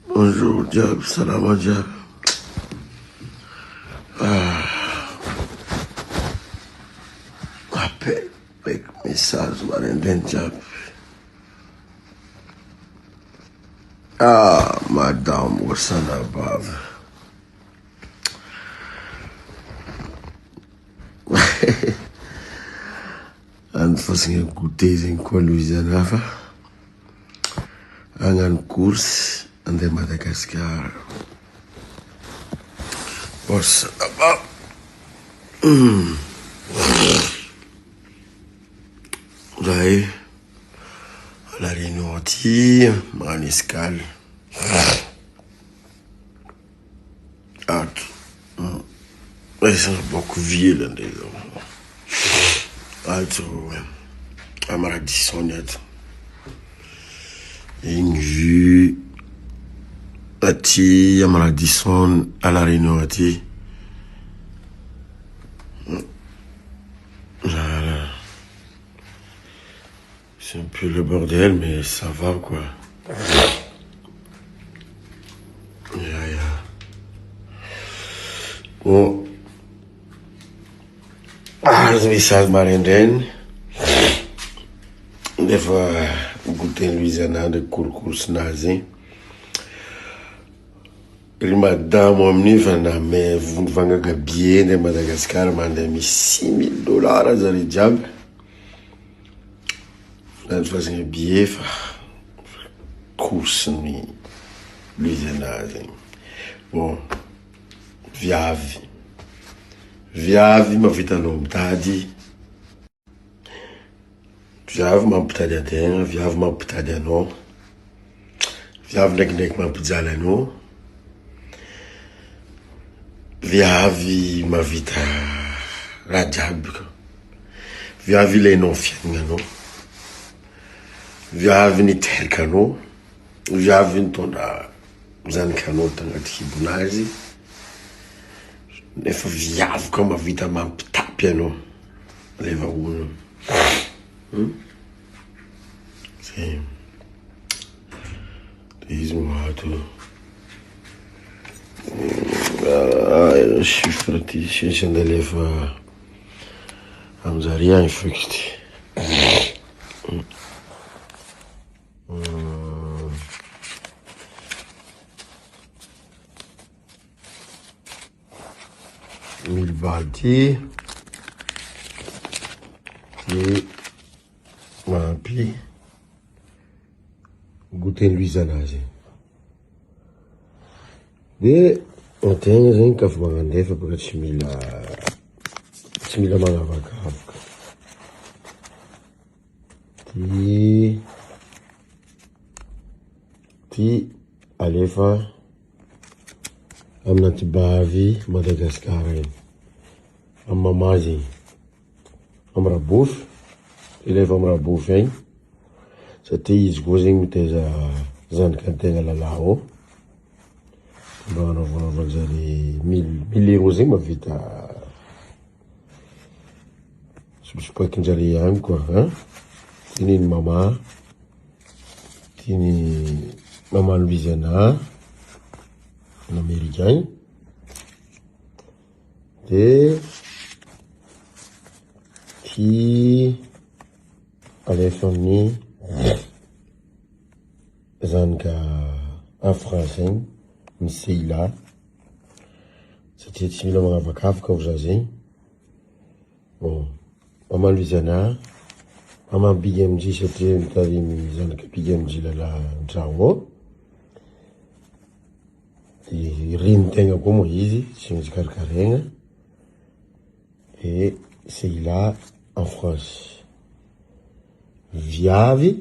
Bonjour, Diab, salam Diab. Appel, avec message, Marindin Diab. Madame, Wassana Bav. An fazendo goûter em Louisiana, angan course ande Madagascar. Bossa, Daí, la réunion ti, maniscal. Ils sont beaucoup vieux là déjà. Also, Amaradisson net. Une vue ati Amaradisson à la réunion ati. C'est un peu le bordel, mais ça va quoi. Bon. Als message Marindin. Des fois, goûter Louisiana de course nazi. Il m'a donné mon niveau, mais vous vendez bien de Madagascar, m'a donné $6,000 à Zaridjab. Dans fazer billet, course Louisiana. Bon, viave, ma vita no mtadi. Viave ma mtadi aten, viave ma mtadi ano. Viave nek ma mtadi no. Viave ma vita rajab. Viave le non fianga no. Viave ni terkano. Viave ni tonda zankano tanga tribunazi. Nefa viave comme a vita ma tapiano. Leva uno. Sim. Diz-moi tu. Eu chiffre ti, ciência de leva. Vamos a rien infecté. Mille balles et puis goûter Louisiana. De on tem gente que foi mandar para chimila manga vaca. Ti alefa amnati bavi Madagascar. Amamazi amra bouffe. Il est vraiment bouffé. C'était gozing des zankantenga la lao. Bon, on va dire 1000 euros ma vita. Je sais pas qu'il y a quoi, hein. Tini une maman. Tini maman Louisiana. Un américain. Et qui allait famille zanka en français Mseila c'était similaire à Vakaf quand vous avez bon maman Louisiana maman BMG c'était une taille zanka BMG la Jawo et rintenga comme easy c'est une carcarenga et c'est là en France. Viave.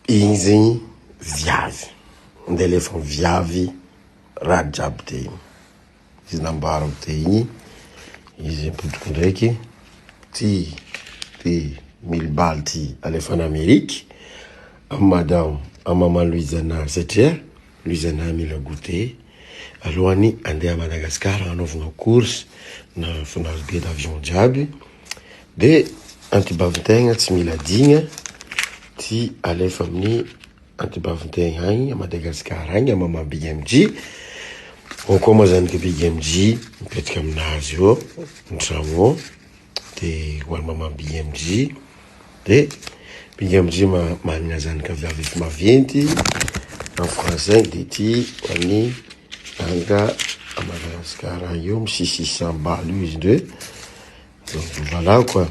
Inzin viave. Un éléphant viave. Rajab te. Ils n'embarquent te. Ils ont pris ti 1000 balles ti éléphant Amérique. Madame, maman Louisiana, c'était Louisiana mi le goûter. Aloani ande à Madagascar en offrant course na billet d'avion diable De antibavintegna tsy mila digna ty alefa amin'ny antibavintegna agny a Madagasikara agny a mama Big MG. Ao koa moa zany que Big MG mipetraka aminazy eo antragno ao, de hoan'ny mama Big MG. De Big MG manana zanaka viavy efa maventy en français, de ty hoan'ny anga a Madagasikara eo misy 600 balo izy ndreo. Donc voilà quoi,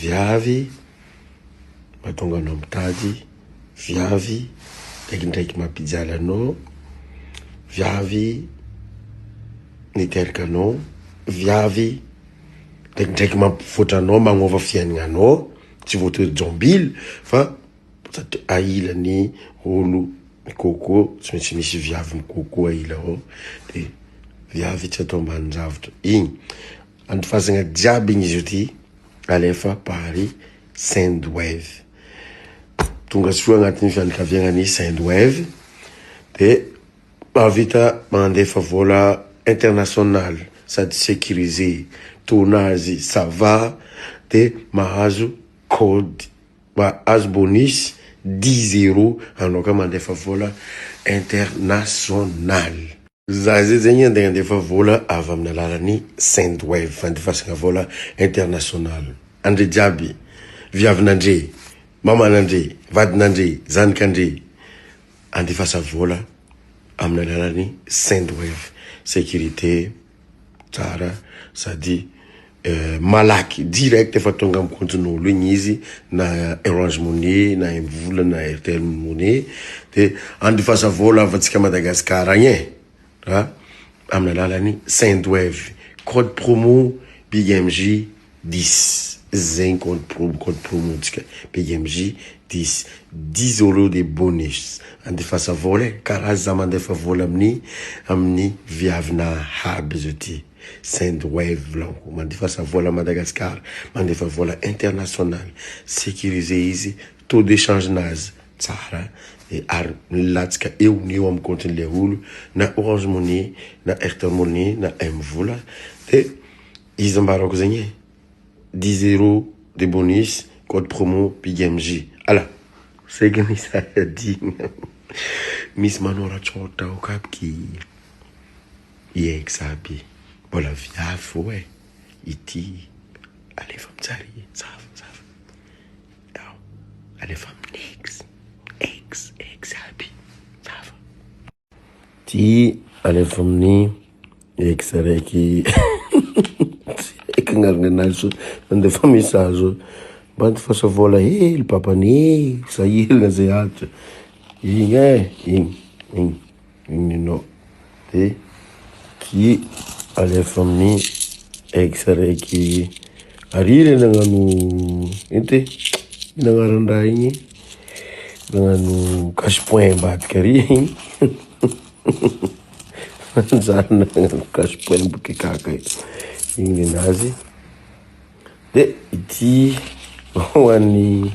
viavy mahatonga anao mitady, viavy ndraikindraiky mampijaly anao, viavy niteraka anao, viavy ndraikindraiky mampivoatra anao, magnova fiaignanao, tsy voatery jombily fa ailany olo mikôkô, tsy maintsy misy viavy mikôkô aila ao, de viavy tsy atao ambanin-javatra igny. Andifasagna jiaby igny izy io ty alefa pary Sendwave. Tonga soa agnatin'ny fianakaviagnany Sendwave, de mahavita mandefa vola international sady sécurisé, tonazy ça va, de mahazo code, mahazo bonus 10 € anao ka mandefa vola international. Za zegny andeha andefa vola avy amin'ny alalan'ny Sendwave, fandefasagna vola international. Andre jiaby, viavin'andre, maman'andre, vadin'andre, zanak'andre, andefasa vola amin'ny alalan'ny Sendwave. Sécurité tsara sady malaky direct efa tonga amin'ny compte-n'olo igny izy, na Orange Money, na M-Vola, na Airtel Money, de andefasa vola avy atsika Madagasikara agny amin'ny alalan'ny Sendwave. Code promo Big MG 10. Zegny code promo tsika Big MG 10. 10 € de bonus. Andefasa vola karaha za mandefa vola amin'ny viavina haby zao ty. Sendwave lanko mandefasa vola Madagasikara, mandefa vola international, sécurisé izy, taux d'échange nazy tsara, e ary milatsika eo amin'ny compte-n'le olo, na Orange Money, na Airtel Money, na M-Vola, de izy ambarako zegny 10 € de bonus, code promo Big MG. Ala, c'est que misy adigna misy manoratsoratra ao kapiky iaiky aby mbola viavy fô ity alefa mijaly zava ao alefa amin'ny ex aby zava ty alefa amin'ny ex raiky eky agnarana anazy andefa message mba andefasa vola hely papany sahirana zay atra igny igny no de ty alefa amin'ny ex raiky arire nagnano ente nagnarana igny nagnano cache-point ambadika ary igny anjary nagnano cache-point boky kaka igny ninazy. De ity hoan'ny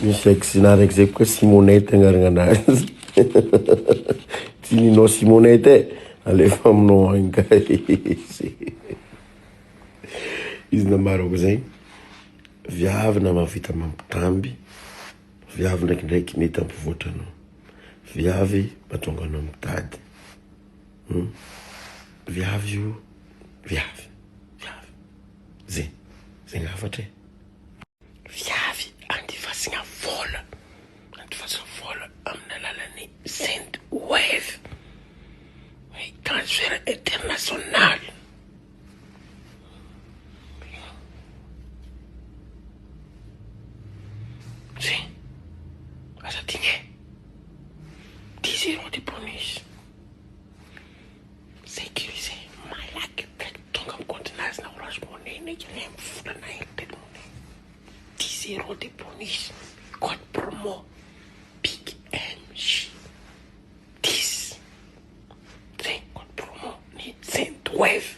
misy ex naraiky zay koa Simonette agnarana anazy. Ty ninao Simonette alefa aminao agny ka izy namarako zegny viavy na mahavita mampitamby, viavy ndraikindraiky mety ampivoatra anao, viavy mahatonga anao mitady, viavy io viavy zegny afatra viavy andefasagna vola amin'ny alalan'ny Sendwave, transfert international. Sim, asa tinha 10 € de bonus. Sécurisé, malaky tonga amin'ny compte-nazy na Orange Money, na M-Vola, na Airtel Money. 10 € de bonus. Code promo Big MG 10. Code promo ni Sendwave.